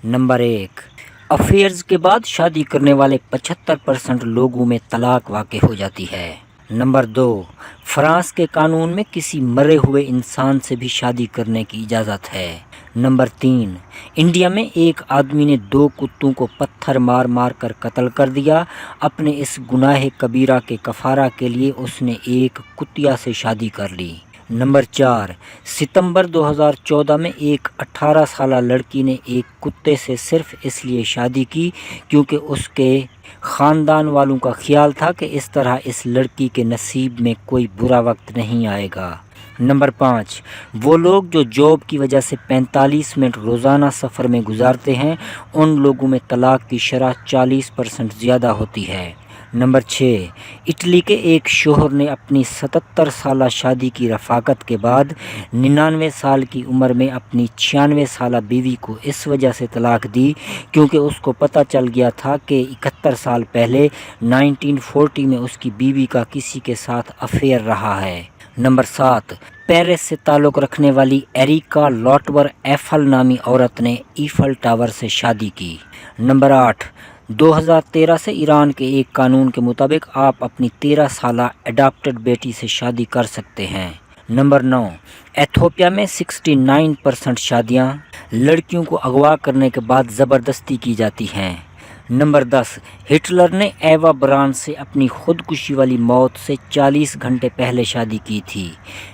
Number 1, affairs के बाद शादी करने वाले 75% लोगों में तलाक वाक़ हो जाती है। नंबर 2, फ्रांस के कानून में किसी मरे हुए इंसान से भी शादी करने की इजाज़त है। नंबर 3, इंडिया में एक आदमी ने 2 कुत्तों को पत्थर मार मार कर कत्ल कर दिया। अपने इस गुनाह कबीरा के कफ़ारा के लिए उसने एक कुतिया से शादी कर ली। नंबर 4, सितंबर 2014 में एक 18 साला लड़की ने एक कुत्ते से सिर्फ इसलिए शादी की क्योंकि उसके ख़ानदान वालों का ख्याल था कि इस तरह इस लड़की के नसीब में कोई बुरा वक्त नहीं आएगा। नंबर 5, वो लोग जो जॉब की वजह से 45 मिनट रोज़ाना सफ़र में गुजारते हैं, उन लोगों में तलाक की शरह 40% ज़्यादा होती है। नंबर 6, इटली के एक शोहर ने अपनी 77 साला शादी की रफ़ाकत के बाद 99 साल की उम्र में अपनी 96 साला बीवी को इस वजह से तलाक दी क्योंकि उसको पता चल गया था कि 71 साल पहले 1940 में उसकी बीवी का किसी के साथ अफेयर रहा है। नंबर 7, पेरिस से ताल्लुक़ रखने वाली एरिका लॉटवर एफल नामी औरत ने ईफल टावर से शादी की। नंबर 8, 2013 से ईरान के एक कानून के मुताबिक आप अपनी 13 साला एडाप्टेड बेटी से शादी कर सकते हैं। नंबर 9, एथियोपिया में 69% शादियां लड़कियों को अगवा करने के बाद ज़बरदस्ती की जाती हैं। नंबर 10, हिटलर ने एवा ब्रान से अपनी खुदकुशी वाली मौत से 40 घंटे पहले शादी की थी।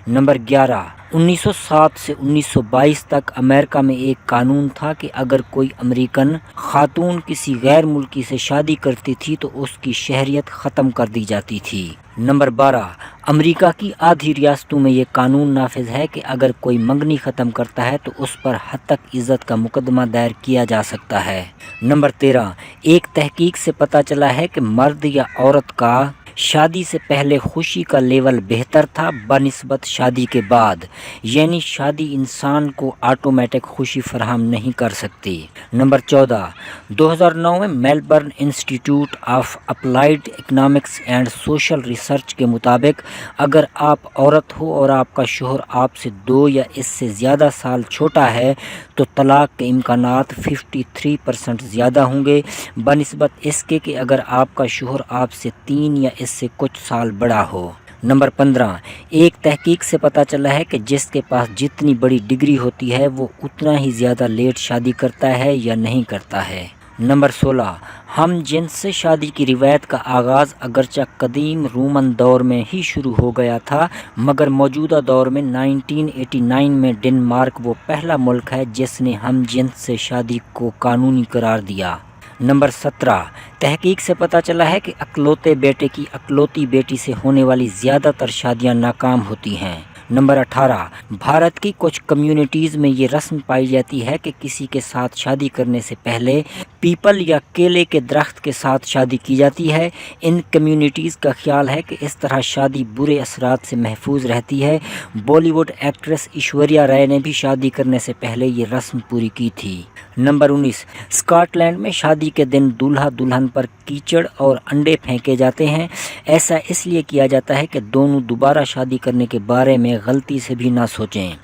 नंबर 11, 1907 से 1922 तक अमेरिका में एक कानून था कि अगर कोई अमेरिकन खातून किसी गैर मुल्की से शादी करती थी तो उसकी शहरियत ख़त्म कर दी जाती थी। नंबर 12, अमेरिका की आधी रियासतों में ये कानून नाफिज है कि अगर कोई मंगनी ख़त्म करता है तो उस पर हत्तक इज़्ज़त का मुकदमा दायर किया जा सकता है। नंबर 13, एक तहकीक से पता चला है कि मर्द या औरत का शादी से पहले खुशी का लेवल बेहतर था बनिस्बत शादी के बाद, यानी शादी इंसान को ऑटोमेटिक खुशी फराहम नहीं कर सकती। नंबर 14, 2009 में Melbourne institute of applied economics and social research के मुताबिक अगर आप औरत हो और आपका शोहर आपसे 2 या इससे ज़्यादा साल छोटा है तो तलाक के इम्कानात 53% ज़्यादा होंगे बनिस्बत इसके कि अगर आपका शोहर आपसे 3 या इससे कुछ साल बड़ा हो। नंबर 15, एक तहकीक से पता चला है कि जिसके पास जितनी बड़ी डिग्री होती है वो उतना ही ज़्यादा लेट शादी करता है या नहीं करता है। नंबर 16, हम जिन्स से शादी की रिवायत का आगाज़ अगरचा कदीम रोमन दौर में ही शुरू हो गया था, मगर मौजूदा दौर में 1989 में डेनमार्क वो पहला मुल्क है जिसने हम जिन्स से शादी को कानूनी करार दिया। नंबर 17, तहकीक से पता चला है कि अकलौते बेटे की अकलौती बेटी से होने वाली ज़्यादातर शादियां नाकाम होती हैं। नंबर 18, भारत की कुछ कम्युनिटीज़ में ये रस्म पाई जाती है कि किसी के साथ शादी करने से पहले पीपल या केले के दरख्त के साथ शादी की जाती है। इन कम्युनिटीज़ का ख्याल है कि इस तरह शादी बुरे असरात से महफूज रहती है। बॉलीवुड एक्ट्रेस ऐश्वर्या राय ने भी शादी करने से पहले ये रस्म पूरी की थी। नंबर 19, स्कॉटलैंड में शादी के दिन दूल्हा दुल्हन पर कीचड़ और अंडे फेंके जाते हैं। ऐसा इसलिए किया जाता है कि दोनों दोबारा शादी करने के बारे में गलती से भी ना सोचें।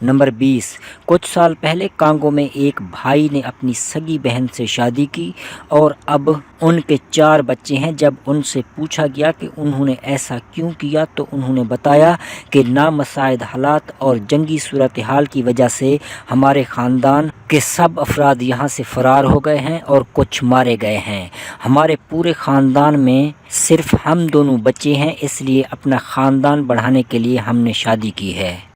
नंबर 20, कुछ साल पहले कांगो में एक भाई ने अपनी सगी बहन से शादी की और अब उनके 4 बच्चे हैं। जब उनसे पूछा गया कि उन्होंने ऐसा क्यों किया तो उन्होंने बताया कि नामसाइद हालात और जंगी सूरत हाल की वजह से हमारे ख़ानदान के सब अफराद यहाँ से फ़रार हो गए हैं और कुछ मारे गए हैं। हमारे पूरे ख़ानदान में सिर्फ हम दोनों बच्चे हैं, इसलिए अपना ख़ानदान बढ़ाने के लिए हमने शादी की है।